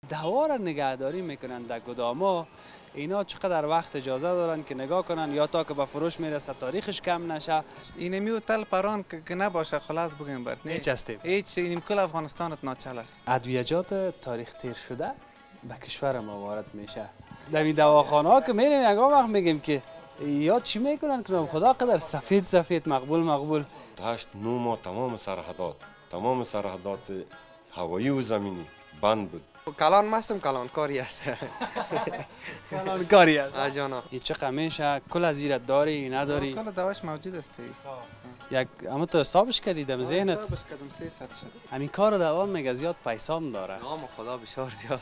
دوا را نگهداری میکنن در گداما. اینا چقدر وقت اجازه دارن که نگاه کنن یا تا که به فروش میرسه تاریخش کم نشه؟ اینمی هتل پران که نباشه خلاص بگیم برد نه هیچ هستیم. هیچ این کل افغانستانت ناچل است. ادویجات تاریخ تیر شده به کشور ما وارد میشه. در این دواخانه ها که میریم یگان وقت میگیم که یا چی میکنن که خدا قدر سفید مقبول 8-9 ماه تمام سرحدات هوایی و زمینی بند بود. کلان مستم کلان کاری است. کلان کاری است. جانا این چقدر میشه؟ کل از ایرت داری نداری؟ کل دواش موجود است. یک اما تو حسابش کردی دم ذهنت؟ حسابش کردم 300 شد. همین کار دوام میگه زیاد پیسام داره. نام خدا بسیار زیاد.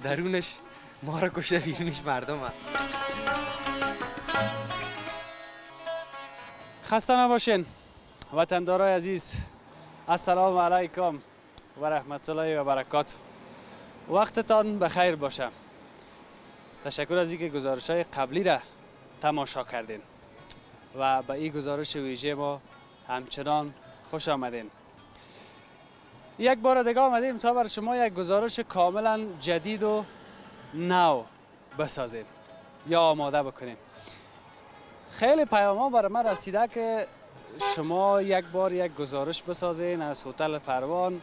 درونش ما را کشته بیرونش مردم ها. خسته نباشین وطندارای عزیز. السلام علیکم و رحمت الله و برکات. وقتتان بخیر باشه. تشکر از اینکه گزارش‌های قبلی را تماشا کردین و به این گزارش ویژه ما همچنان خوش آمدین. یک بار دیگه آمدیم تا بر شما یک گزارش کاملا جدید و نو بسازیم یا آماده بکنیم. خیلی پیام‌ها برای من رسیده که شما یک بار یک گزارش بسازین از هتل پروان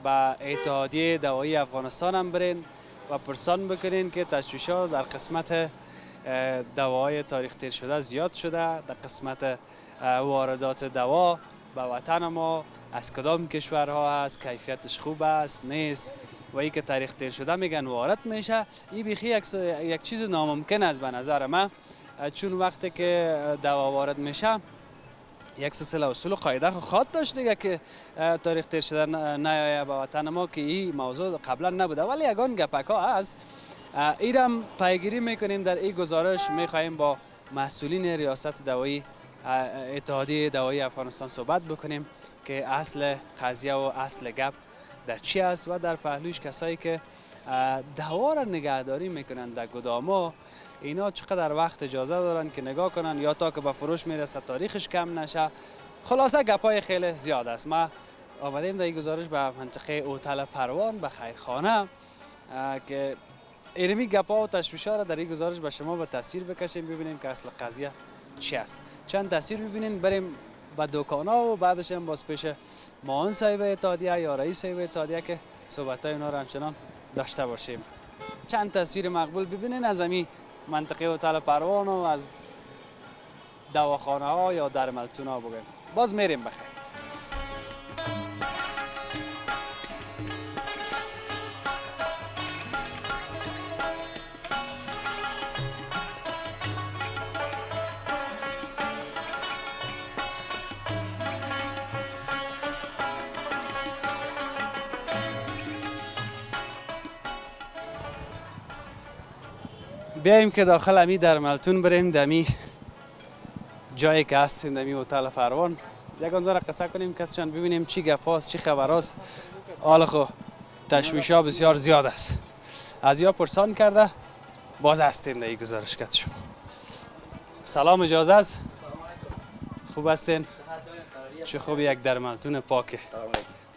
به اتحادیه دوایی افغانستان هم برین و پرسان بکنین که تشویش‌ها در قسمت دواهای تاریخ تیر شده زیاد شده. در قسمت واردات دوا به وطن ما از کدام کشورها هست، کیفیتش خوب است نیست و ای که تاریخ تیر شده میگن وارد میشه. این بیخی یک چیز ناممکن است به نظر من، چون وقتی که دوا وارد میشه یک سلسله اصول و قاعده خود داشت دیگه که تاریخ تیر شده نیایه به وطن ما، که این موضوع قبلا نبوده ولی یگان گپک ها هست. ایرم پیگیری میکنیم در این گزارش. میخواهیم با مسئولین ریاست دوایی اتحادیه دوایی افغانستان صحبت بکنیم که اصل قضیه و اصل گپ در چی است و در پهلوش کسایی که دوا را نگهداری میکنن در گداما اینا چقدر وقت اجازه دارن که نگاه کنن یا تا که به فروش میرسه تاریخش کم نشه. خلاصه گپای خیلی زیاد است. ما آمدیم در این گزارش به منطقه هتل پروان به خیرخانه که ایرمی گپا و تشویش‌ها را در این گزارش به شما به تصویر بکشیم، ببینیم که اصل قضیه چی است. چند تصویر ببینیم بریم به دکانا و بعدش هم باز پیش معاون صاحب اتحادیه یا رئیس صاحب اتحادیه که صحبت‌های اونا را همچنان داشته باشیم. چند تصویر مقبول ببینین از همین منطقه هتل پروان و از دواخانه ها یا درملتون ها بگیم. باز میریم بخیر. بیاییم که داخل امی درملتون بریم، دمی جایی که هستیم دمی هتل پروان یکان ذره قصه کنیم کتشان ببینیم چی گپ هاست چی خبر هست. حالا خو تشویش ها بسیار زیاد است. از یا پرسان کرده باز هستیم در این گزارش کتشون. سلام، اجازه است؟ خوب هستین؟ چه خوب یک درملتون پاکه.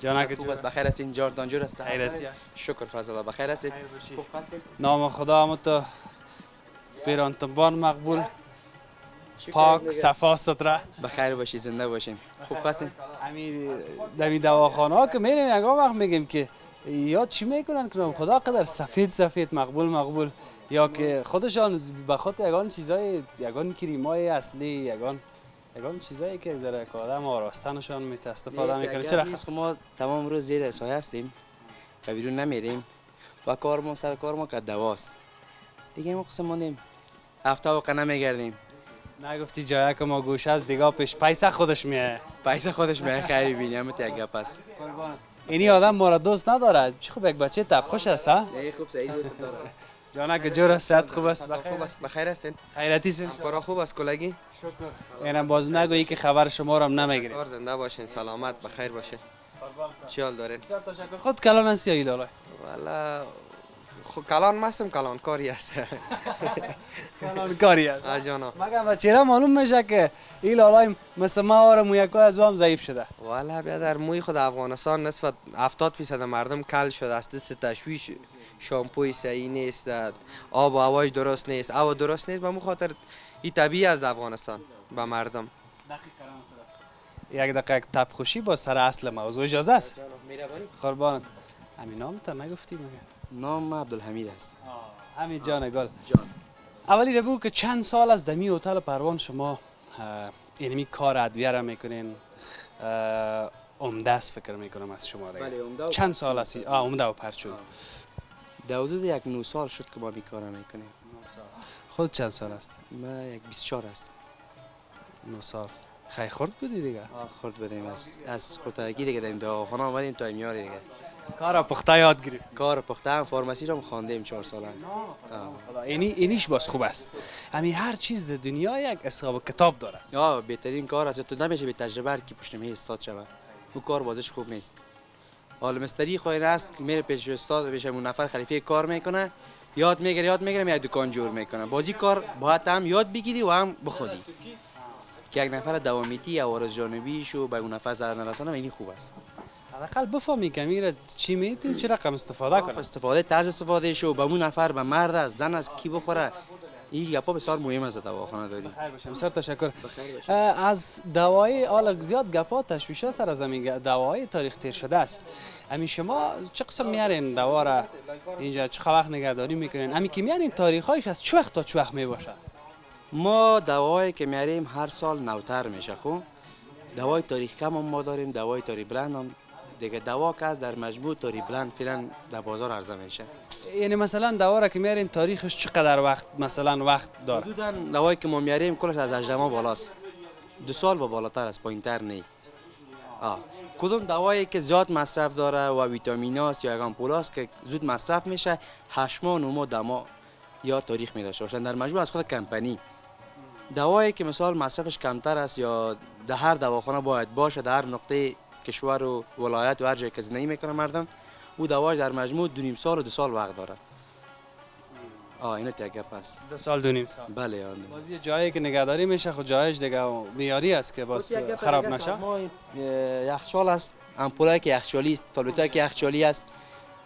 جانک خوب است، بخیر هستین؟ جاردان جور است؟ خیرتی است. شکر فضل الله، بخیر هستین؟ خوب هستین؟ نام خدا هم تو پیرانتنبان مقبول، پاک، صفا سطره. بخیر باشی، زنده باشین. خوب هستین؟ همین دواخانه ها که میریم یگان وقت میگیم که یا چی میکنن که خدا قدر سفید مقبول یا که خودشان به خود یگان چیزای یگان کریمای اصلی یگان چیزایی که ذره که آدم آراستنشان میت استفاده میکنه. چرا ما تمام روز زیر سایه هستیم، بیرون نمیریم و سر کار ما که دواست دیگه. ما قسم ماندیم هفته واقع نمیگردیم. نگفتی جایی که ما گوش از دیگه پیسه خودش میه. خیلی بینیم یک گپ است. اینی آدم ما را دوست نداره. چه خوب یک بچه تبخوش است ها. خوب سعید دوست داره. جانک جور است، صحت خوب است؟ خوب است، بخیر هستین؟ خیرتی سین؟ کارا خوب است کلگی؟ شکر. اینم باز نگویی که خبر شما را هم نمیگیریم. کار زنده باشین، سلامت بخیر باشین. چی حال دارین؟ بسیار تشکر. خود کلان هستی یا ایلالا؟ والا کلان مستم کلان کاری است. کاری است. جانا مگر به چهره معلوم میشه که این لالای مثل ما آره مویکا از هم ضعیف شده. والا بیادر موی خود افغانستان نسبت 70% مردم کل شده است. دست تشویش شامپوی صحیح نیست، آب و هوایش درست نیست، هوا درست نیست. به مو خاطر این طبیعی از افغانستان به مردم. یک دقیقه تب خوشی با سر اصل موضوع اجازه است؟ قربانت. همین نام تا نگفتی مگه؟ نام عبدالحمید است. همین جان گل. اولی بگو که چند سال از دمی هتل پروان شما اینمی کار ادویه را میکنین؟ عمده است فکر میکنم از شما دیگه. بله، عمده و چند سال است؟ عمده و پرچون. در حدود یک 9 سال شد که ما این کار میکنیم. خود چند سال است؟ من یک 24 است. 9 سال. خیلی خورد بودی دیگه. خورد بدیم از خودتگی دیگه در این دواخانه آمدیم تا میاری دیگه. کار پخته یاد گرفتی. کار پخته هم فارمسی رو خواندیم 4 ساله. اینیش باز خوب است. همین هر چیز در دنیا یک حساب کتاب داره. بهترین کار است. تو نمیشه به تجربه هر کی پشت میز استاد شوه. اون کار بازش خوب نیست. حالا مستری خواهید است که میره پیش استاد پیش اون نفر خلیفه کار میکنه، یاد میگیره میره دکان جور میکنه. بازی کار باید هم یاد بگیری و هم بخودی. که یک نفر دوامیتی یا وارث جانبی شو به اون نفر ضرر نرسانه این خوب است. حداقل بفهمی که میره چی میتی چه رقم استفاده کنه. استفاده طرز استفاده شو به اون نفر به مرد است زن است کی بخوره. این گپا بسیار مهم است دواخانه داری. بخیر باشم. بسیار تشکر. از دوای حالا زیاد گپا تشویشا سر از همین دوای تاریخ تیر شده است. همین شما چه قسم میارین دوا را اینجا چه وقت نگهداری میکنین؟ همین که میارین تاریخایش از چه وقت تا چه وقت میباشه؟ ما دوایی که میاریم هر سال نوتر میشه. خب دوای تاریخ کم هم ما داریم، دوای تاریخ بلند هم دیگه. دوا که در مجموع تاریخ بلند فعلا در بازار عرضه میشه. یعنی مثلا دوا را که میارین تاریخش چقدر وقت مثلا وقت داره؟ حدودا دوایی که ما میاریم کلش از 18 ماه بالاست. 2 سال و بالاتر است، پایینتر نی. کدوم دوایی که زیاد مصرف داره و ویتامیناست یا آمپولاست که زود مصرف میشه 8 ماه 9 ماه دما یا تاریخ میداشته باشن در مجموع از خود کمپانی. دوایی که مثال مصرفش کمتر است یا در هر دواخانه باید باشه در هر نقطه کشور و ولایت و هر جایی که زندگی میکنه مردم او دواش در مجموع 2.5 سال و 2 سال وقت داره. اینا یک گپ است. 2 سال 2.5 سال. بله. باز یه جایی که نگهداری میشه خود جایش دیگه معیاری است که باز خراب نشه. ما یخچال است، امپولایی که یخچالی است، تابلتایی که یخچالی است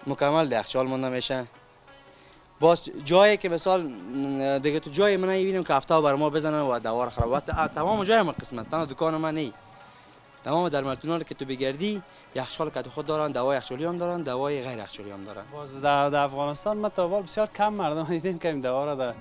مکمل در یخچال مونده میشه. باز جایی که مثال دیگه تو جای من میبینیم که هفته بر ما بزنن و دوار خراب. تمام جای ما قسم است، دکان من نه. تمام در مرتونال که تو بگردی یخچال که خود دارن، دوای یخچالی هم دارن، دوای غیر یخچالی هم دارن. باز در افغانستان ما تا بسیار کم مردم دیدیم که این دوا را در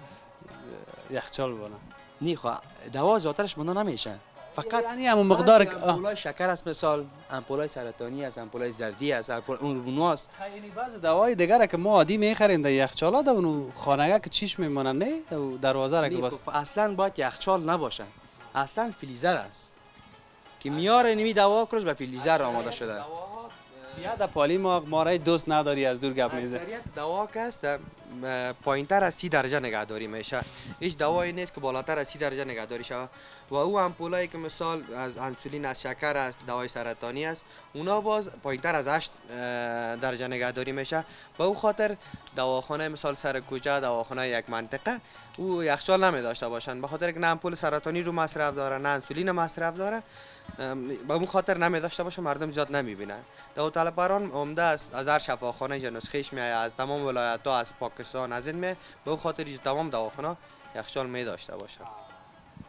یخچال بونن. نی خو دوا ذاتش مونده نمیشه. فقط یعنی همون مقدار امپولای شکر است، مثال امپولای سرطانی است، امپولای زردی است، اون است. یعنی بعض دوای دیگه که ما عادی میخریم در یخچالا در اون خانگاه که چیش میمونن نه دروازه را که باز اصلا باید یخچال نباشه. اصلا فریزر است که میاره نمی دوا کرش به فریزر آماده شده. یا در پالی ما رای دوست نداری از دور گپ میزه. دوا که است پایینتر از 30 درجه نگهداری میشه. هیچ دوایی نیست که بالاتر از 30 درجه نگهداری شود. و او امپولایی که مثال از انسولین از شکر است، دوای سرطانی است، اونا باز پایینتر از 8 درجه نگهداری میشه. به او خاطر دواخانه مثال سر کوچه، دواخانه یک منطقه او یخچال نمی داشته باشن، به خاطر که نه امپول سرطانی رو مصرف داره نه انسولین مصرف داره. به اون خاطر نمی داشته باشه مردم زیاد نمیبینه. داوطلب بران عمده است از هر شفاخانه اینجا نسخهش میاد، از تمام ولایت ها، از پاکستان، از این می به اون خاطر تمام دواخانه یخچال می داشته باشه.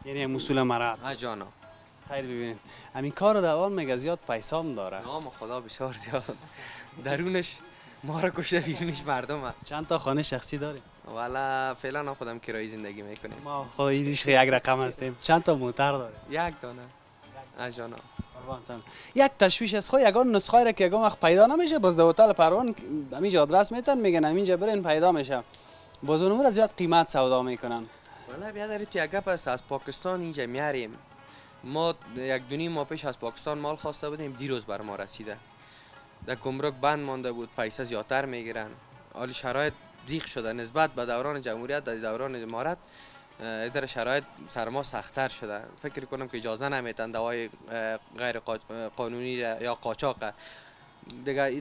یعنی مسئول مراد. جانا خیر ببینید همین کار دوام میگه زیاد پیسام داره. نام خدا بسیار زیاد. درونش ما را کشته بیرونش مردمه. چند تا خانه شخصی داری؟ والا فعلا هم خودم کرایه زندگی میکنیم. ما خودش یک رقم هستیم. چند تا موتر داری؟ یک دانه. جانا یک تشویش از خود یگان نسخه را که یگان وقت پیدا نمیشه باز در هتل پروان همینجا آدرس میتن میگن همینجا برین پیدا میشه. باز اون را زیاد قیمت سودا میکنن. والا بیادر تو یک گپ است از پاکستان اینجا میاریم. ما 1-2 ماه پیش از پاکستان مال خواسته بودیم، دیروز بر ما رسیده. در گمرک بند مانده بود، پیسه زیادتر میگیرن. حالی شرایط ضیق شده نسبت به دوران جمهوریت، در دوران امارت در شرایط سرما سخت‌تر شده. فکر کنم که اجازه نمیتن دوای غیر قانونی یا قاچاق دیگه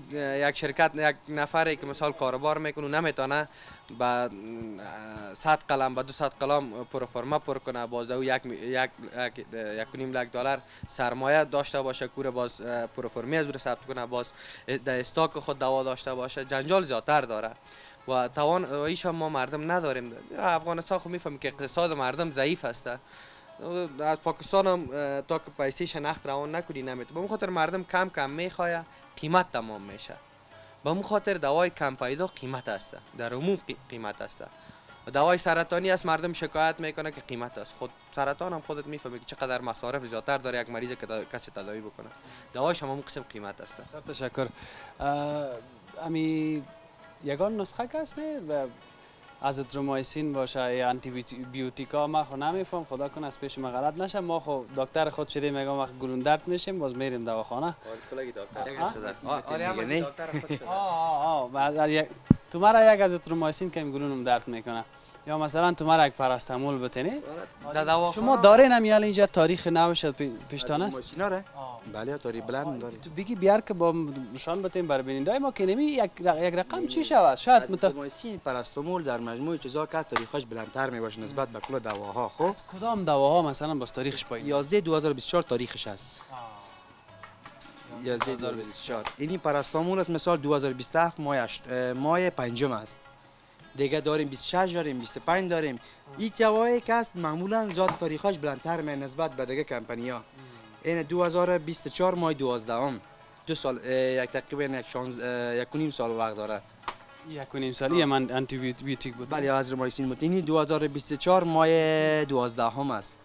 یک شرکت یک نفری که مثال کاروبار میکنه نمیتونه با 100 قلم با 200 قلم پروفارما پر کنه، باز او یک $1.5 لک سرمایه داشته باشه کوره، باز پروفارمی از او ثبت کنه، باز در استاک خود دوا داشته باشه، جنجال زیادتر داره و توان ایش هم ما مردم نداریم. افغانستان خب میفهمیم که اقتصاد مردم ضعیف است. از پاکستان هم تا که پیسه شناخت روان نکنی نمیتونه. به خاطر مردم کم کم میخواه، قیمت تمام میشه. به خاطر دوای کم پیدا قیمت است، در عموم قیمت است. دوای سرطانی است مردم شکایت میکنه که قیمت است. خود سرطان هم خودت میفهمی که چقدر مصارف زیادتر داره یک مریض که کسی تداوی بکنه. دوایش هم همون قسم قیمت است. تشکر. امی یگان نسخه هست نه و ازترومایسین باشه یا آنتی بیوتیکا ما خو نمیفهم، خدا کنه از پیش ما غلط نشه. ما خو دکتر خود شدیم میگم وقت گلون درد میشیم باز میریم دواخانه. تو مرا یک ازترومایسین که گلونم درد میکنه یا مثلا تو مرا یک پاراستامول بتنی شما دارین هم اینجا تاریخ نوش پیشتان است؟ بله تاریخ بلند داریم. تو بگی بیار که با نشان بتیم بر بیننده ما که نمی یک رقم چی شود شاید ازترومایسین پاراستامول در مجموع چیزا که تاریخش بلندتر میباشه نسبت به کل دواها. خب کدام دواها مثلا باز تاریخش پایین 11 2024 تاریخش است. 11 2024 اینی پاراستامول است. مثال 2027 ماه پنجم است. دیگه داریم 26 داریم 25 داریم. این دوایی که است معمولا زاد تاریخش بلندتر می نسبت به دیگه کمپانی‌ها. این 2024 ماه 12 2 سال یک تقریبا 1.5 سال وقت داره. 1.5 سالی من آنتی بیوتیک بود. بله ازترومایسین متینی 2024 ماه 12 است.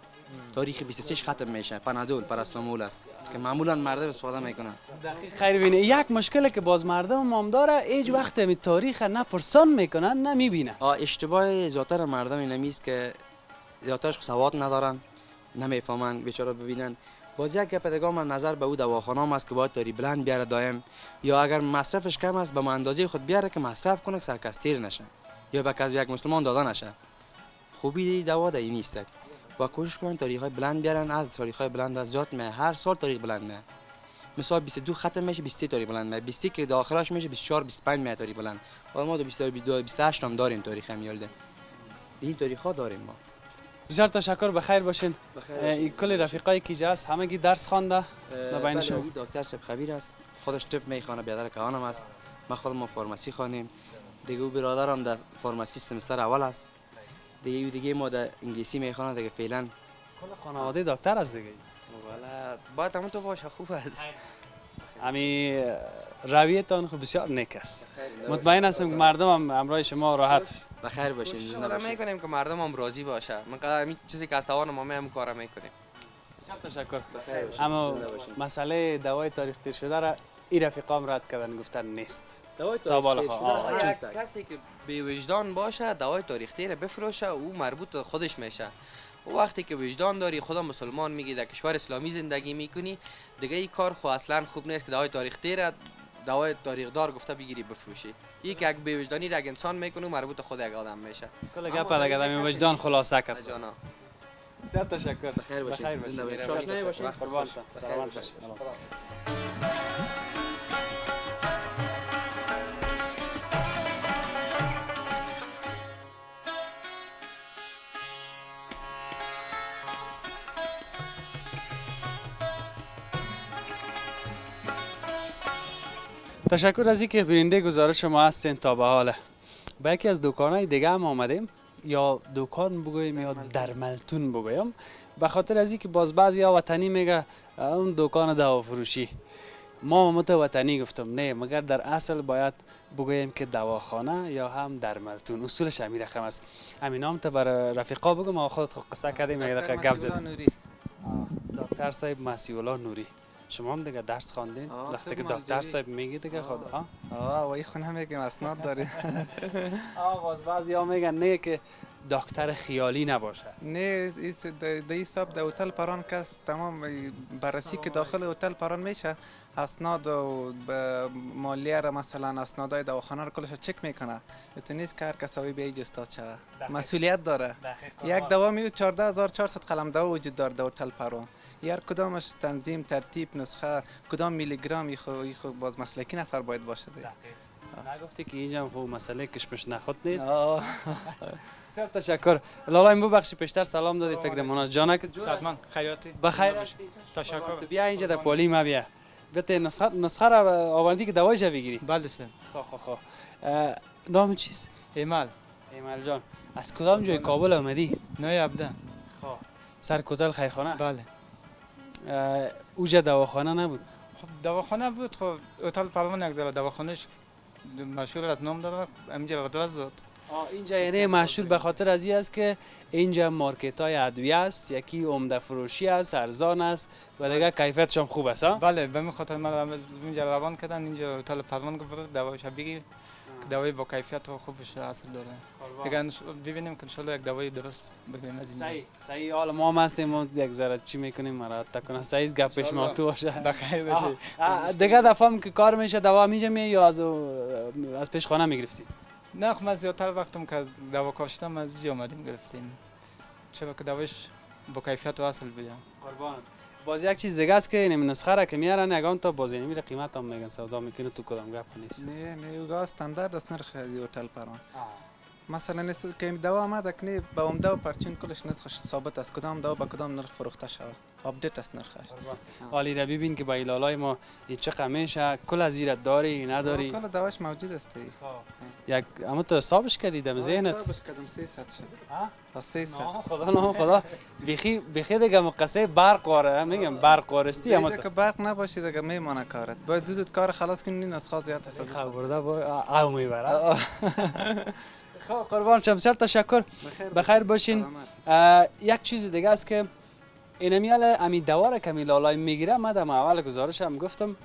تاریخ 26 ختم میشه. پانادول پاراستامول است که معمولا مردم استفاده میکنن. خیر بینه یک مشکلی که باز مردم هم داره هیچ وقت می تاریخ نه پرسان میکنن نه میبینه. اشتباه زیادتر مردم اینمیست که زیادترش سواد ندارن، نمیفهمن بیچاره ببینن. باز یک گپ دیگه من نظر به او دواخانه است که باید تاریخ بلند بیاره دائم، یا اگر مصرفش کم است به اندازه خود بیاره که مصرف کنه که سرکستیر نشه یا به کس یک مسلمان داده نشه. خوبی دوا ده نیست و کوشش کنن تاریخ‌های بلند بیارن. از تاریخ‌های بلند از ذات هر سال تاریخ بلند میه. مثلا 22 ختم میشه 23 تاریخ بلند میه، 23 که داخلش میشه 24 25 میه تاریخ بلند. حالا ما 22 28 هم داریم تاریخ میالده. این تاریخ‌ها داریم ما. بسیار تشکر، بخیر باشین. کل رفیقایی که اینجا هست همگی درس خوانده بین شما؟ دکتر صاحب خبیر است، خودش طب میخوانه، برادر کهانم است. ما خودمون فارمسی خوانیم. دیگه او برادرم در فارمسی سمستر اول است. دیگه ما در انگلیسی میخوانه. دیگه فعلا کل خانواده دکتر است دیگه. والا باید همون تو باشه خوب است. امی رویتان خب بسیار نیک است. مطمئن هستم که مردم هم همراه شما راحت بخیر باشین. زنده باشین. میکنیم که مردم هم راضی باشه. من قدر چیزی که از توان ما هم کار میکنیم. بسیار تشکر. اما مسئله دوای تاریخ تیر شده را این رفیقام رد کردن، گفتن نیست. تا بالا کسی که بی وجدان باشه دوای تاریخ تیر بفروشه او مربوط خودش میشه. و وقتی که وجدان داری خدا مسلمان میگی در کشور اسلامی زندگی میکنی دیگه این کار خو اصلا خوب نیست که دوای تاریخ تیر دوای تاریخ دار گفته بگیری بفروشی. یک یک بی وجدانی را انسان میکنه مربوط خود یک آدم میشه. کل گپ دیگه در وجدان خلاصه کرد. جانا بسیار تشکر. بخیر باشین. زنده باشین. قربان سلامت باشین. تشکر از اینکه بیننده گزارش ما هستین. تا به حال به یکی از دکانهای دیگه هم آمدیم، یا دکان بگویم یا درملتون بگویم، به خاطر از اینکه باز بعضیا وطنی میگه اون دکان دوا فروشی. ما وطنی گفتم نه، مگر در اصل باید بگویم که دواخانه یا هم درملتون. اصولش همین رقم است. همین نام تا بر رفیقا بگم. ما خودت قصه کردیم یک دقیقه گپ زدیم. دکتر صاحب مسیح الله نوری. شما هم دیگه درس خواندین؟ وقتی که دکتر صاحب میگه دیگه خود و این خونه میگم اسناد داریم. باز بعضیا میگن نه که دکتر خیالی نباشه. نه در حساب در هتل پران کس تمام بررسی که داخل هتل پران میشه اسناد و مالیه را مثلا اسنادای دواخانه رو کلش چک میکنه. تو نیست که هر کس هایی بیایی استاد شوه. مسئولیت داره. یک دوا می 14400 قلم دوا وجود داره در هتل پران. هر کدامش تنظیم ترتیب نسخه کدام میلی گرم ایخو باز مسلکی نفر باید باشه. نگفتی که اینجا خوب مسئله کشمش نخود نیست. بسیار تشکر. لالا ببخشید پیشتر سلام دادی فکر مناج جانک. سلام خیاطی. بخیر هستی؟ تشکر. تو بیا اینجا در پولی ما بیا. بته نسخه را آوردی که دوایش بگیری. بله سر. خب نام چیست؟ ایمال. ایمال جان. از کدام جای کابل آمدی؟ نوی عبده. خب سر کتل خیرخانه؟ بله. اوجا دواخانه نبود. خب دواخانه بود. خب هتل پروان یک دواخانهش مشهور از نام داره. اینجا رد زد. اینجا یعنی مشهور به خاطر از این است که اینجا مارکت های ادویه است، یکی عمده فروشی است، ارزان است و دیگه کیفیتش هم خوب است. بله به این خاطر من اینجا روان کردن. اینجا هتل پروان گفت دوایش بگیر که دوای با کیفیت و خوبش اصل داره. دیگه ببینیم که ان شاء الله یک دوای درست بگیریم از اینجا. صحیح. حالا ما هم هستیم، ما یک ذره چی میکنیم مراد تکنه صحیح گپش ما تو باشه. بخیر باشی. دیگه دفعه که کار میشه دوا میجه می یا از پیشخانه میگرفتی؟ نه خب من زیادتر وقتم که دوا کار شدم از اینجا اومدیم گرفتیم. چرا که دوایش با کیفیت و اصل بیان. قربان. باز یک چیز دیگه است که این نسخه را که میارن یگان تا باز نمیره قیمت هم میگن سودا میکنه تو کدام گپ نیست. نه اوگا استاندارد است نرخ از هتل پران. مثلا نیست که دوا آمد اکنی با اون دوا پرچین کلش نسخش ثابت است کدام دوا با کدام نرخ فروخته شود. آپدیت است نرخش. حالی را ببین که با ایلالای ما چه قمیشه کل از زیرت داری نداری. کل دواش موجود است. یک اما تو حسابش کردی دم ذهنت. حسابش کردم 300 شد. ها 300. خدا بخی دیگه مقصه برق واره میگم برق وارستی اما تو که برق نباشی دیگه میمونه کارت. باید زود کار خلاص کنی نسخه زیاد است. خبرده با او میبره. خب قربان شم بسیار تشکر. بخیر باشین. یک چیز دیگه است که اینمیال امی دواره که لالای میگیره من در اول گزارشم گفتم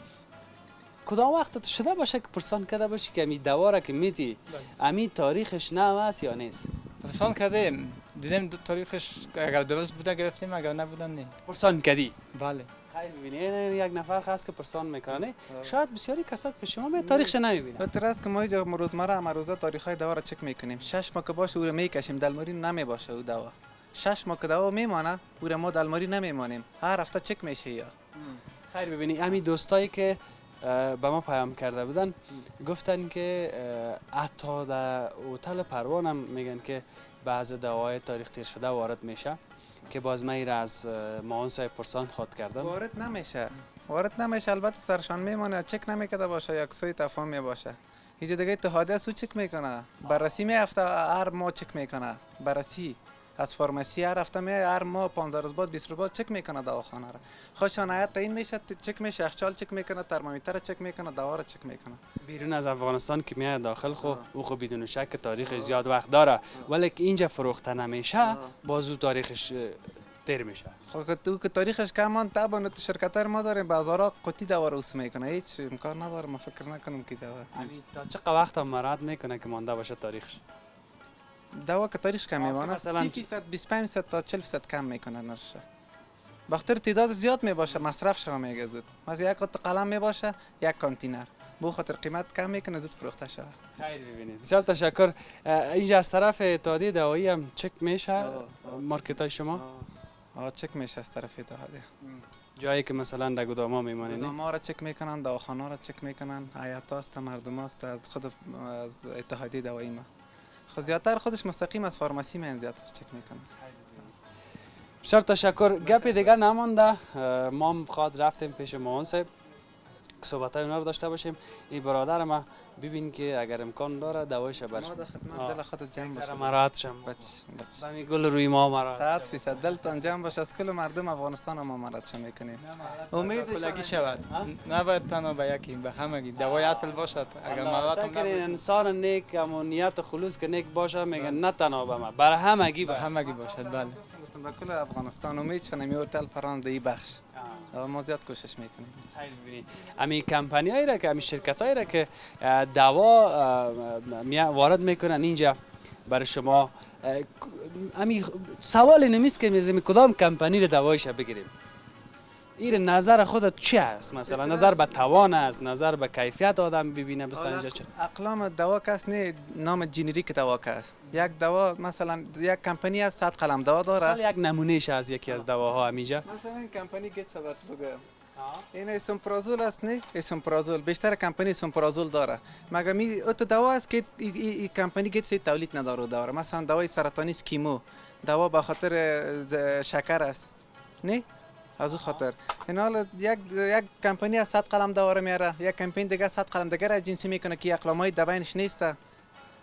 کدام وقت شده باشه که پرسان کرده باشی که امی دواره که میتی امی تاریخش نه است یا نیست؟ پرسان کردیم دیدیم تاریخش اگر درست بوده گرفتیم اگر نبوده نه. پرسان کردی؟ بله. خیلی ببینید یک نفر هست که پرسان میکنه شاید بسیاری کسات که شما به تاریخش نمیبینن. بهتر است که ما اینجا روزمره امروزه تاریخ‌های دوا را چک میکنیم. 6 ماه که باشه او را میکشیم دلماری نمیباشه او دوا. 6 ماه که دوا میمانه او را ما دلماری نمیمانیم. هر هفته چک میشه یا. خیر ببینید همین دوستایی که به ما پیام کرده بودن گفتن که حتی در هتل پروان هم میگن که بعض دواهای تاریخ تیر شده وارد میشه که باز من را از معاون صاحب پرسان خواد کردم. وارد نمیشه البته سرشان میمانه چک نمیکرده باشه یک سوی تفاهم باشه. هیچ دیگه اتحادیه سو چک میکنه بررسی میافته هر ماه چک میکنه بررسی از فارماسی هر هفته می هر ماه 15 روز بعد 20 روز بعد چک میکنه دواخانه را. خوشان آیت تعیین میشه چک میشه یخچال چک میکنه ترمامیتر چک میکنه دوا را چک میکنه. بیرون از افغانستان که میاد داخل خو بدون شک تاریخ زیاد وقت داره ولی که اینجا فروخته نمیشه بازو تاریخش تیر میشه. خب تو که تاریخش کمان طبعا تو شرکت ما داریم بازارا قطعی دوا رو اوس میکنه هیچ امکان نداره ما فکر نکنم که دوا تا چه وقت هم مراد میکنه که مانده باشه تاریخش. دوا که تاریخش کم میمانه 30% 25% تا 40% کم میکنه نرشه. بخاطر تعداد زیاد میباشه مصرف شما میگه زود. مثلا یک قلم میباشه یک کانتینر. به خاطر قیمت کم میکنه زود فروخته شود. خیلی ببینید. بسیار تشکر. اینجا از طرف اتحادیه دوایی هم چک میشه مارکت های شما؟ چک میشه از طرف اتحادیه. جایی که مثلا در گداما میمانید. گداما را چک میکنن، دواخانه را چک میکنن، هیئت است، مردم است از خود از اتحادیه دوایی ما. خود زیادتر خودش مستقیم از فارماسی من زیادتر چک میکنن. بسیار تشکر. گپ دیگه نمانده. ما هم خواد رفتیم پیش معاون صاحب که صحبتای اونا رو داشته باشیم. این برادر ما ببین که اگر امکان داره دوایش برش ما در خدمت دل خودت جمع باشه. مراد شم. بچ. بمی گل روی ما مراد. 100% دلتان جمع باشه از کل مردم افغانستان ما مراد شم میکنیم. امید کلگی شود. نباید تنها به یکی به همگی دوای اصل باشد. اگر مراد نباشه انسان نیک و نیت و خلوص که نیک باشه میگن نه تنها به ما برای همگی به همگی باشد. بله. به کل افغانستان امید شنم می هتل پران دی بخش. ما زیاد کوشش میکنیم. خیلی ببینید امی کمپانیایی را که امی شرکتایی را که دوا وارد میکنن اینجا برای شما امی سوال نمیست که میزم کدام کمپانی رو دوایش بگیریم. این نظر خودت چی است؟ مثلا نظر به توان است، نظر به کیفیت آدم ببینه بس اینجا چه؟ اقلام دوا کس نه، نام جنریک دوا کس. یک دوا مثلا یک کمپانی از 100 قلم دوا داره. مثلا یک نمونهش از یکی از دواها امیجا. مثلا این کمپانی گیت ثبت بگم. این اسمپرازول است نه؟ اسمپرازول بیشتر کمپانی اسمپرازول داره. مگر می ات دوا است که این کمپانی گیت تولید نداره. مثلا دوای سرطانی کیمو، دوا به خاطر شکر است. نه؟ از او خاطر این حال یک کمپانی از 100 قلم دواره میاره، یک کمپانی دیگه 100 قلم دیگه را جنسی میکنه که اقلامای دبینش نیسته.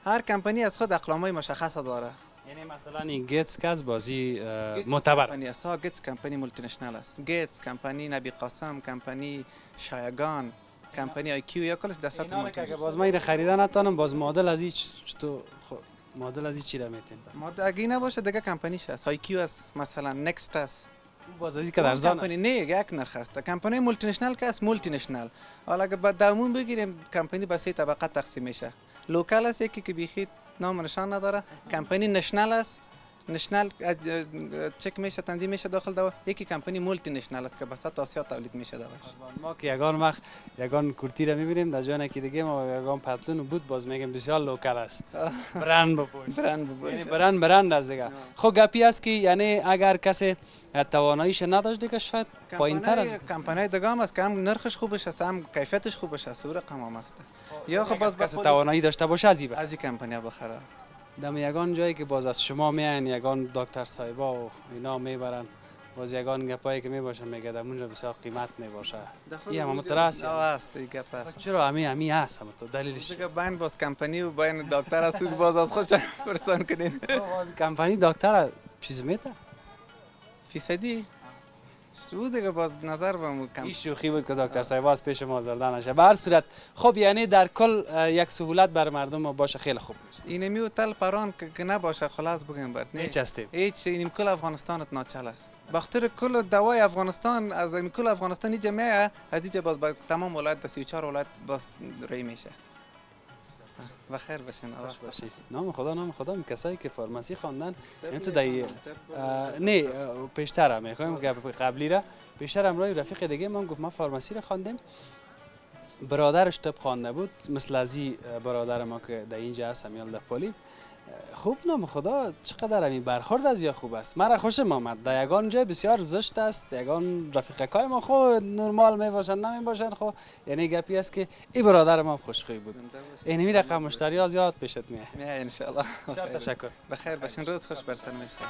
هر کمپانی از خود اقلامای مشخص داره. یعنی مثلا این گیتس که از بازی معتبر کمپانی است. ها گیتس کمپانی مولتی نشنال است. گیتس کمپانی نبی قاسم، کمپانی شایگان، کمپانی آی کیو یا کلش دست مولتی. اگه باز من این خریده نتونم باز مدل از این تو مدل از این چی را میتین؟ مدل اگه نباشه دیگه کمپانیش است. آی کیو است، مثلا نکست است. باز از این که در زان است. نه یک نرخ است. کمپانی مولتی نشنال که است، مولتی نشنال. حالا اگه با دامون بگیریم کمپانی به سه طبقه تقسیم میشه. لوکال است یکی که بیخی نام نشان نداره. کمپانی نشنال است. نشنال چک میشه، تنظیم میشه داخل دوا. یکی کمپانی مولتی نشنال است که بسات آسیا تولید میشه دواش. ما که یگان کورتی را میبینیم در جای که دیگه ما یگان پتلون بود باز میگیم بسیار لوکال است. برند بپوش. یعنی برند از دیگه. خب گپی است که یعنی اگر کسی تواناییش نداشت دیگه شاید پایینتر از کمپانی دیگه هم است که هم نرخش خوبش است، هم کیفیتش خوبش است، سور رقم هم است. یا خب باز کسی توانایی داشته باشه از این کمپانی بخره. دم یگان جایی که باز از شما میان یگان دکتر صاحبا و اینا میبرن باز یگان گپایی که میباشه میگه در اونجا بسیار قیمت میباشه. این هم متراس است این گپ است. چرا همی هست هم تو دلیلش دیگه بین باز کمپانی و بین دکتر است که باز از خودش پرسان کنین. باز کمپانی دکتر چیز میته فیصدی شو دیگه باز نظر به مو کم. این شوخی بود که دکتر صاحب از پیش ما زلده نشه. به هر صورت خب یعنی در کل یک سهولت بر مردم باشه خیلی خوب میشه. اینمی هتل پران که نباشه خلاص بگم برات نه هیچ هستیم هیچ اینم کل افغانستان ناچل است. بخاطر کل دوای افغانستان از این کل افغانستان اینجا میاد، از اینجا باز با تمام ولایت 34 ولایت باز رای میشه. بخیر باشین. خوش باشی. نام خدا این کسایی که فارماسی خواندن این تو دایی نه پیشتر میخوایم قبلی را پیشتر امروز رفیق دیگه من گفت ما فارماسی را خواندیم، برادرش طب خوانده بود مثل ازی برادر ما که در اینجا هست امیال دپالی. خوب نام خدا چقدر همین برخورد از یا خوب است. مرا خوشم آمد. در یگان جای بسیار زشت است، یگان رفیقای ما خود نرمال می باشن نمی باشن خب یعنی گپی است که این برادر ما خوشخوی بود. اینمی رقم مشتری ها زیاد پیشت میاد. ان شاء الله. تشکر. بخیر باشین، روز خوش برتون میخوام.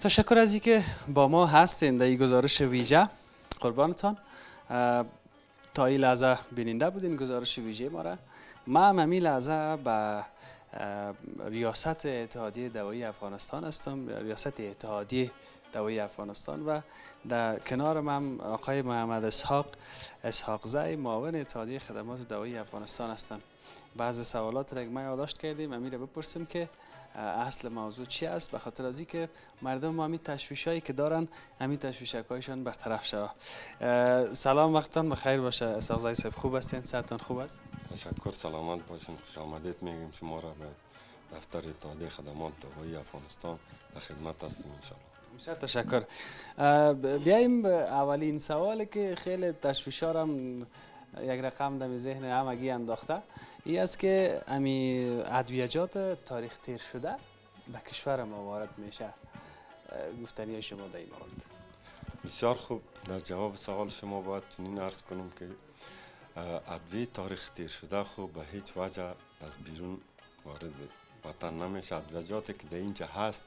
تشکر از اینکه با ما هستین در این گزارش ویژه. قربانتان. تا این لحظه بیننده بودین گزارش ویژه ما را. ما هم همین لحظه به ریاست اتحادیه دوایی افغانستان هستم، ریاست اتحادیه دوایی افغانستان و در کنار من آقای محمد اسحاق زی معاون اتحادیه خدمات دوایی افغانستان هستند. بعضی سوالات را که ما یادداشت کردیم همین را بپرسیم که اصل موضوع چی است، به خاطر از اینکه مردم ما همین تشویشایی که دارن همین تشویشکایشان برطرف شود. سلام، وقتتان بخیر باشه. اسحاق زی صاحب خوب هستین؟ صحتتان خوب است؟ تشکر، سلامت باشین. خوش آمدید میگیم شما را به دفتر اتحادیه خدمات دوایی افغانستان در خدمت هستیم ان شاء الله. تشکر. بیایم به اولین سوالی که خیلی تشویشا هم یک رقم در ذهن همگی انداخته، این است که امی ادویجات تاریخ تیر شده به کشور ما وارد میشه. گفتنی شما در این مورد؟ بسیار خوب. در جواب سوال شما باید چنین عرض کنم که ادویه تاریخ تیر شده خوب به هیچ وجه از بیرون وارد وطن نمیشه. ادویجاتی که در اینجا هست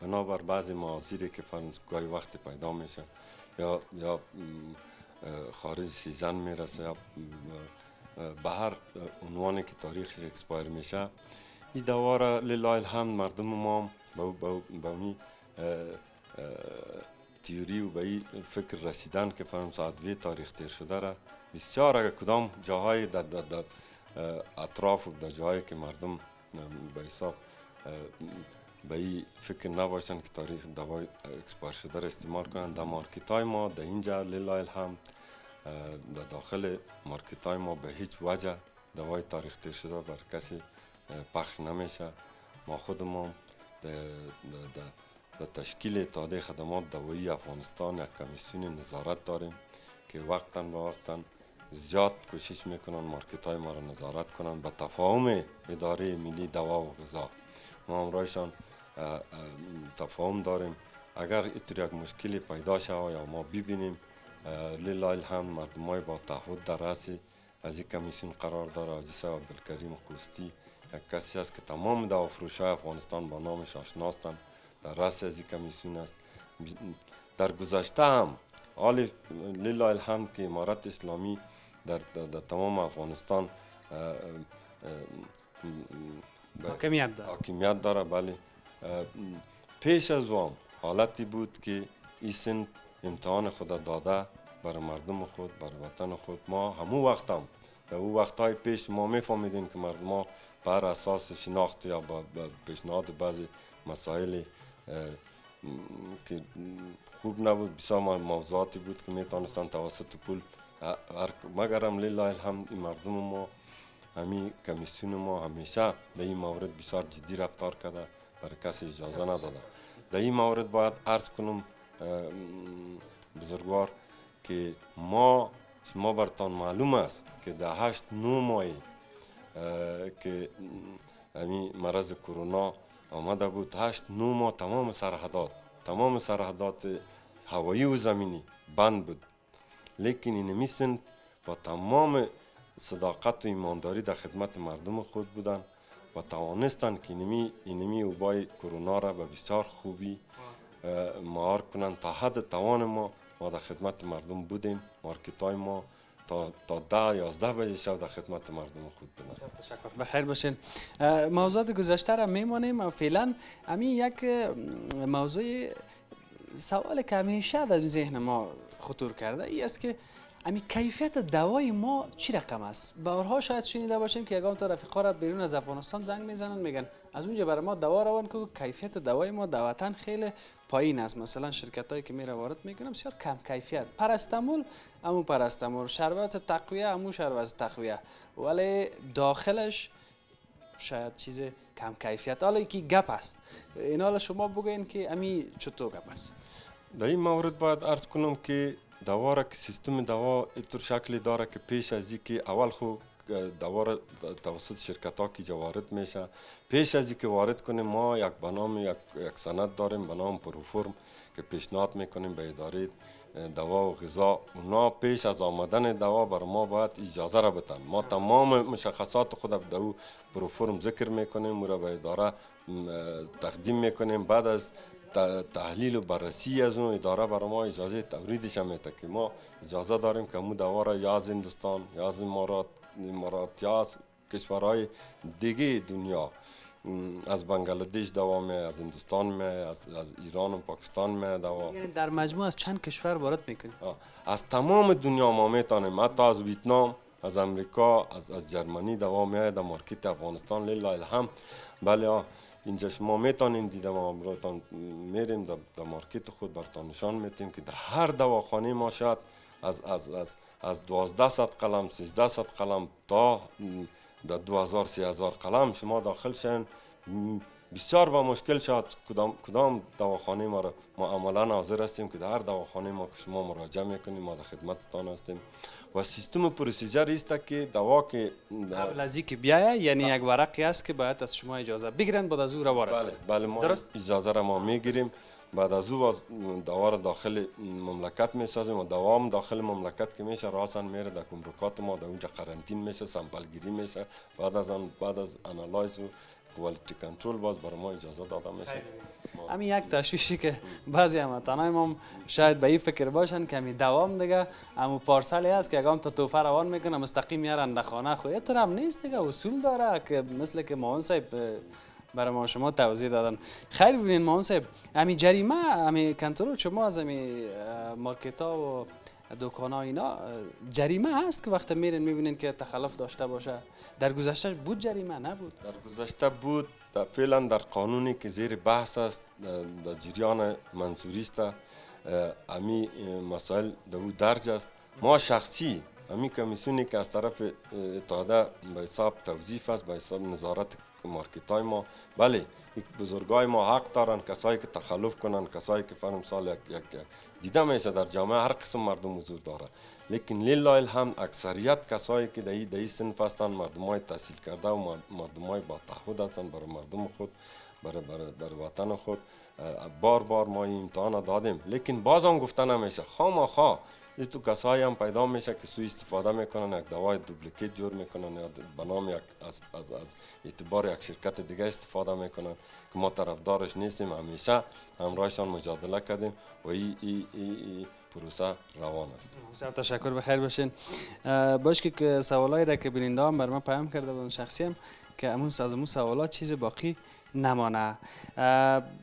بنابر بعضی معاذیری که گاهی وقت پیدا میشه یا خارج سیزن میرسه یا به هر عنوانی که تاریخش اکسپایر میشه، این دوا را لله الحمد مردم ما به می تیوری و به این فکر رسیدن که فرض ادویه تاریخ تیر شده را بسیار اگر کدام جاهای در اطراف و در جاهایی که مردم به حساب به این فکر نباشن که تاریخ دوای اکسپایر شده را استعمال کنند، در مارکت های ما در اینجا لله الحمد در داخل مارکت های ما به هیچ وجه دوای تاریخ تیر شده بر کسی پخش نمیشه. ما خودمون در تشکیل اتحادیه خدمات دوایی افغانستان یک کمیسیون نظارت داریم که وقتا به وقتا زیاد کوشش میکنن مارکت های ما را نظارت کنن به تفاهم اداره ملی دوا و غذا. ما همراهشان تفاهم داریم. اگر اینطور یک مشکلی پیدا شود یا ما ببینیم لله الحمد مردم های با تعهد در رأس از این کمیسیون قرار داره. عزیز عبدالکریم خوستی یک کسی است که تمام دوا فروش های افغانستان با نامش آشناستند، در رأس از این کمیسیون است. در گذشته هم حال لله الحمد که امارت اسلامی در تمام افغانستان حاکمیت داره. بله پیش از وام حالتی بود که این سن امتحان خود داده برای مردم خود، برای وطن خود. ما همون وقت هم در اون وقتهای پیش ما میفهمیدیم که مردم ها بر اساس شناخت یا با پیشنهاد بعضی مسائل که خوب نبود، بسیار موضوعاتی بود که میتونستن توسط پول مگر هم لله الحمد این مردم ما همین کمیسیون ما همیشه در این مورد بسیار جدی رفتار کرده، برای کسی اجازه نداده. در این مورد باید عرض کنم بزرگوار که شما برتان معلوم است که در 8-9 ماهی که همین مرض کرونا آمده بود 8-9 ماه تمام سرحدات هوایی و زمینی بند بود، لیکن اینمی سن با تمام صداقت و ایمانداری در خدمت مردم خود بودن و توانستن که اینمی وبای کرونا را به بسیار خوبی مهار کنند. تا حد توان ما در خدمت مردم بودیم. مارکت های ما تا 10-11 بجه شب در خدمت مردم خود بودن. تشکر، بخیر باشین. موضوعات گذشته را میمانیم و فعلا همین یک موضوع سوال که همیشه در ذهن ما خطور کرده ای است که همین کیفیت دوای ما چی رقم است؟ بارها شاید شنیده باشیم که یگان تا رفیقا را بیرون از افغانستان زنگ میزنن میگن از اونجا برای ما دوا روان که کیفیت دوای ما در وطن خیلی پایین است. مثلا شرکت هایی که میره وارد میکنم بسیار کم کیفیت، پرستامول همون پرستامول، شربت تقویه همون شربت تقویه، ولی داخلش شاید چیز کم کیفیت. حالا یکی گپ است، این حالا شما بگوین که امی چطور گپ است؟ در این مورد باید عرض کنم که دوا را که سیستم دوا اینطور شکلی داره که پیش از اینکه اول خو دوا را توسط شرکت ها که وارد میشه، پیش از اینکه وارد کنیم ما یک بنام یک سند داریم به نام پروفورم که پیشنهاد میکنیم به اداره دوا و غذا. اونا پیش از آمدن دوا بر ما باید اجازه را بدن. ما تمام مشخصات خود در او پروفورم ذکر میکنیم، او را به اداره تقدیم میکنیم. بعد از تحلیل و بررسی از اون اداره برای ما اجازه توریدش هم میده که ما اجازه داریم که همون دوا را یا از هندوستان یا از امارات یا از کشورهای دیگه دنیا، از بنگلادش دوا می، از هندوستان می، از ایران و پاکستان می دوا. یعنی در مجموع از چند کشور وارد میکنیم؟ از تمام دنیا ما میتونیم، حتی از ویتنام، از امریکا، از جرمنی دوا میاد در مارکت افغانستان لله الحمد. بله اینجا شما میتونین دیده، ما براتون میریم در مارکت خود براتون نشان میتیم که در هر دواخانه ما شاید از 1200 قلم 1300 قلم تا در 2000-3000 قلم شما داخل شن. بسیار با مشکل شد کدام دواخانه ما را ما عملا حاضر هستیم که در هر دواخانه ما که شما مراجعه میکنیم ما در خدمتتان هستیم. و سیستم پروسیجر است که دوا که قبل از اینکه بیایه یعنی یک ورقی است که باید از شما اجازه بگیرن بعد از او را وارد. بله ما درست؟ اجازه را ما میگیریم، بعد از او دوا را داخل مملکت میسازیم و دوام داخل مملکت که میشه راسن میره در گمرکات ما، در اونجا قرنطین میشه، سامپل گیری میشه، بعد از انالایز و کوالیتی کنترل باز برای ما اجازه داده میشه. همین یک تشویشی که بعضی هموطنای ما شاید به این فکر باشن که همین دوام دیگه همون پارسلی هست که اگه هم تا توفه روان میکنه مستقیم میارن در خانه خو. اینطور هم نیست دیگه، اصول داره که مثل که معاون صاحب برای ما شما توضیح دادن. خیر ببینید مهندس صاحب، همین جریمه همین کنترل شما از همین مارکت ها و دکان ها اینا جریمه هست که وقتی میرین میبینین که تخلف داشته باشه؟ در گذشته بود جریمه نبود؟ در گذشته بود. فعلا در قانونی که زیر بحث است در جریان منظوری است، امی مسائل در او درج است. ما شخصی امی کمیسیونی که از طرف اتحادیه به حساب توظیف است، به حساب نظارت مارکت های ما، بله یک بزرگای ما حق دارن، کسایی که تخلف کنن، کسایی که فرم سال یک دیده میشه در جامعه هر قسم مردم حضور داره، لیکن لله الحمد اکثریت کسایی که در این صنف هستند مردمای تحصیل کرده و مردمای با تعهد هستند برای مردم خود، برای وطن خود. بار بار ما این امتحان دادیم، لیکن باز هم گفته نمیشه. خامخا تو کسایی هم پیدا میشه که سوء استفاده میکنن، یک دوای دوپلیکیت جور میکنن یا به نام یک از اعتبار یک شرکت دیگه استفاده میکنن که ما طرفدارش نیستیم. همیشه همراهشان مجادله کردیم و این پروسه روان است. بسیار تشکر، بخیر باشین. باش که سوالایی را که بیننده هم بر من پیام کرده بودن شخصی هم که از امون سوالات چیز باقی نمانه.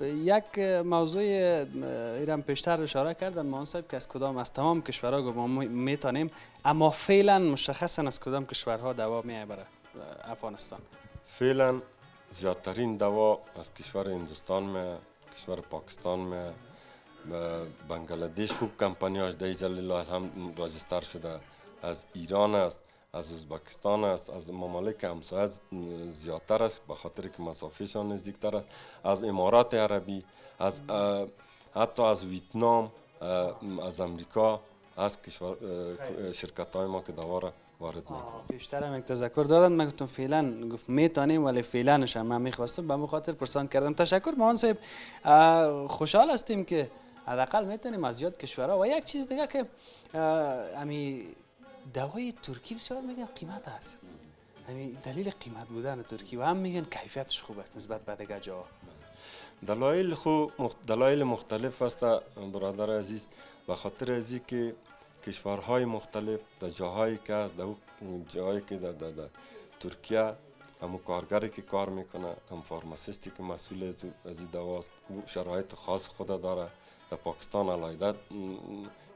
یک موضوع ایران پیشتر اشاره کردن مهندس که از کدام از تمام کشورها ما میتونیم، اما فعلا مشخصا از کدام کشورها دوا میایه برای افغانستان؟ فعلا زیادترین دوا از کشور هندوستان میایه، کشور پاکستان میایه، بنگلادش خوب کمپانیاش در جلیل الحمد راجستر شده، از ایران است، از ازبکستان است، از ممالک همسایه زیادتر است به خاطر که مسافهشان نزدیکتر است، از امارات عربی، از حتی از ویتنام، از امریکا، از شرکت های ما که دوا را وارد میکنم. بیشتر هم یک تذکر دادن، من گفتم فعلا گفت میتونیم ولی فعلانش هم من میخواستم به خاطر پرسان کردم. تشکر مهندس صاحب، خوشحال هستیم که حداقل میتونیم از یاد کشورها. و یک چیز دیگه که امی دوای ترکی بسیار میگن قیمت است، همین دلیل قیمت بودن ترکی و هم میگن کیفیتش خوب است نسبت به دیگه جاها. دلایل مختلف است برادر عزیز، به خاطر از که کشورهای مختلف در جاهایی که از جاهایی که در ترکیه همون کارگری که کار میکنه، هم فارماسیستی که مسئول از این دواست، شرایط خاص خود داره. در پاکستان علایده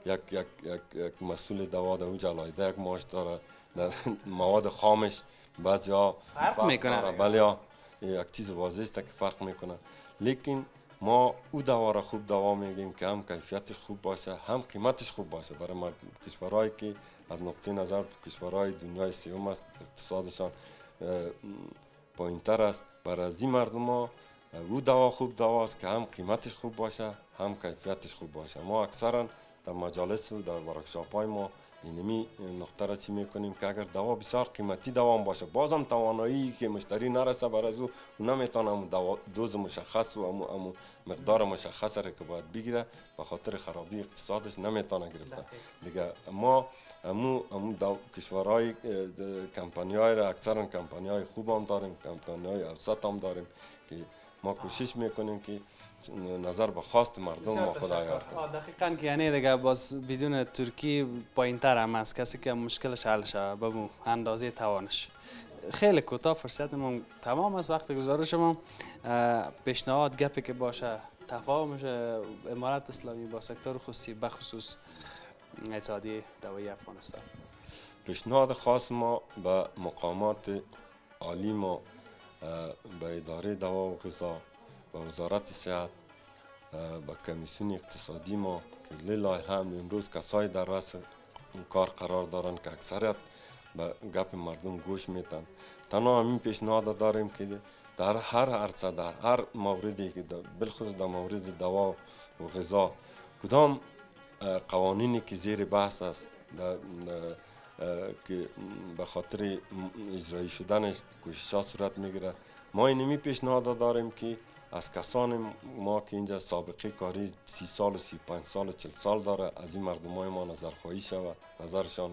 یک مسئول دوا در اونجا علایده یک معاش داره، در مواد خامش بعضیا فرق میکنه، بله یک چیز واضح است که فرق میکنه. لیکن ما او دوا را خوب دوا میگیم که هم کیفیتش خوب باشه هم قیمتش خوب باشه برای کشورهایی که از نقطه نظر کشورهای دنیای سوم است، اقتصادشان پایینتر است. برای از این مردم ها او دوا خوب دواست که هم قیمتش خوب باشه هم کیفیتش خوب باشه. ما اکثرا در مجالس و در ورکشاپ های ما اینمی نقطه را چی میکنیم که اگر دوا بسیار قیمتی دوام باشه، بازم توانایی که مشتری نرسه بر از او نمیتونه همون دوز مشخص و همون مقدار مشخص را که باید بگیره، به خاطر خرابی اقتصادش نمیتونه گرفته دیگه. ما همون کشورهای کمپانی‌های را اکثرا کمپانی‌های خوب هم داریم، کمپانی‌های اوسط هم داریم که ما کوشش میکنیم که نظر به خواست مردم ما خود عیار کنیم. دقیقاً که یعنی دیگه باز بدون ترکی پایین‌تر هم است، کسی که مشکلش حل شود به اندازه توانش. خیلی کوتاه فرصتمون تمام است، وقت گزارش ما پیشنهاد گپی که باشه تفاهمش امارت اسلامی با سکتور خصوصی بخصوص اتحادیه دوایی افغانستان. پیشنهاد خاص ما به مقامات عالی ما، به اداره دوا و غذا، به وزارت صحت، به کمیسیون اقتصادی ما که لله الحمد امروز کسای در رأس کار قرار دارن که اکثریت به گپ مردم گوش میتن. تنها همین پیشنهاد داریم که در هر عرصه، در هر موردی که بالخصوص در مورد دوا و غذا کدام قوانینی که زیر بحث است که به خاطر اجرایی شدنش کوششات صورت میگیره، ما اینمی پیشنهاد داریم که از کسان ما که اینجا سابقه کاری 30 سال و 35 سال و 40 سال داره، از این مردمای ما نظرخواهی شود، نظرشان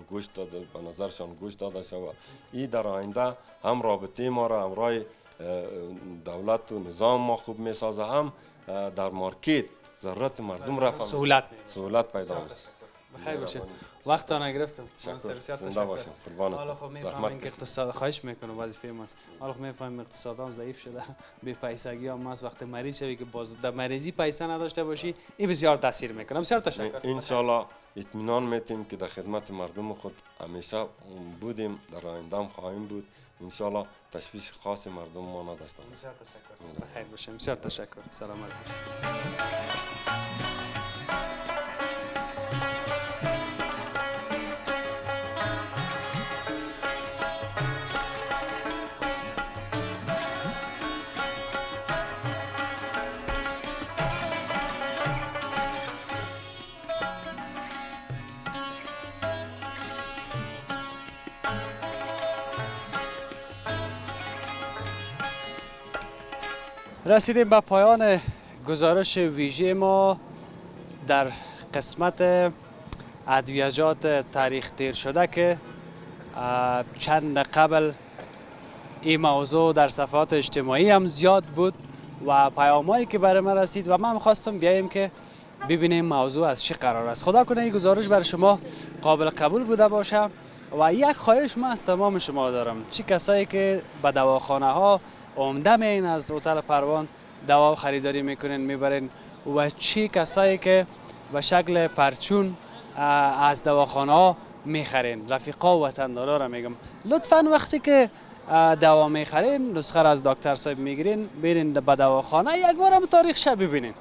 گوش داده شود. این در آینده هم رابطه ما را همراه دولت و نظام ما خوب میسازه، هم در مارکت ضرورت مردم را سهولت پیدا میشه. بخیر باشه. وقتتان نگرفتم. تشکر. بسیار زنده تشکر. باشیم. قربانت. حالا خب زحمت میفهمین که کشید. اقتصاد خواهش میکنم وظیفه ماست. حالا خب میفهمیم اقتصاد هم ضعیف شده. بی پیسگی هم هست. وقتی مریض شوی که باز در مریضی پیسه نداشته باشی این بسیار تاثیر میکنه. بسیار تشکر. انشالله اطمینان میتیم که در خدمت مردم خود همیشه بودیم، در آینده هم خواهیم بود. انشالله تشویش خاص مردم ما نداشته باشیم. بسیار تشکر. بخیر باشیم. بسیار تشکر. سلامت باشید. رسیدیم به پایان گزارش ویژه ما در قسمت ادویجات تاریخ تیر شده که چند قبل این موضوع در صفحات اجتماعی هم زیاد بود و پیامایی که برای من رسید و من خواستم بیایم که ببینیم موضوع از چه قرار است. خدا کنه این گزارش برای شما قابل قبول بوده باشه و یک خواهش من از تمام شما دارم، چه کسایی که به دواخانه ها عمده میین از هتل پروان دوا خریداری میکنین میبرین و چی کسایی که به شکل پرچون از دواخانه ها میخرین، رفیقا و وطندارا را میگم لطفا وقتی که دوا میخرین نسخه از دکتر صاحب میگیرین برین به دواخانه یک بار هم تاریخ شب ببینین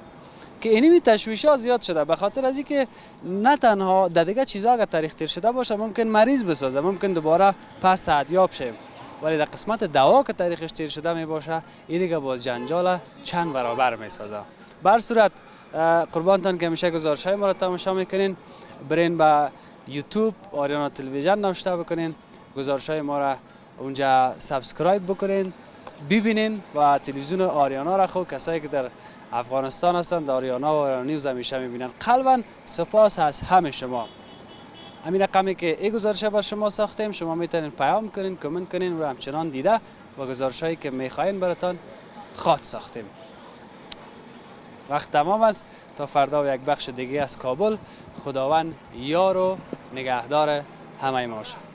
که اینمی تشویش ها زیاد شده به خاطر از اینکه نه تنها دیگه چیزا اگر تاریخ تیر شده باشه ممکن مریض بسازه، ممکن دوباره پس صحتیاب شه، ولی در قسمت دوا که تاریخش تیر شده می باشه این دیگه باز جنجال چند برابر می سازه. به هر صورت قربانتان که همیشه گزارش های ما را تماشا میکنین، برین به یوتیوب آریانا تلویزیون نوشته بکنین، گزارش های ما را اونجا سابسکرایب بکنین ببینین و تلویزیون آریانا را خود کسایی که در افغانستان هستند در آریانا و آریانا نیوز همیشه میبینن. قلبا سپاس از همه شما. همین رقمی که این گزارش بر شما ساختیم شما میتونین پیام کنین، کامنت کنین و همچنان دیده و گزارش هایی که میخواین براتان خاط ساختیم. وقت تمام است تا فردا و یک بخش دیگه از کابل. خداوند یار و نگهدار همه ما شد.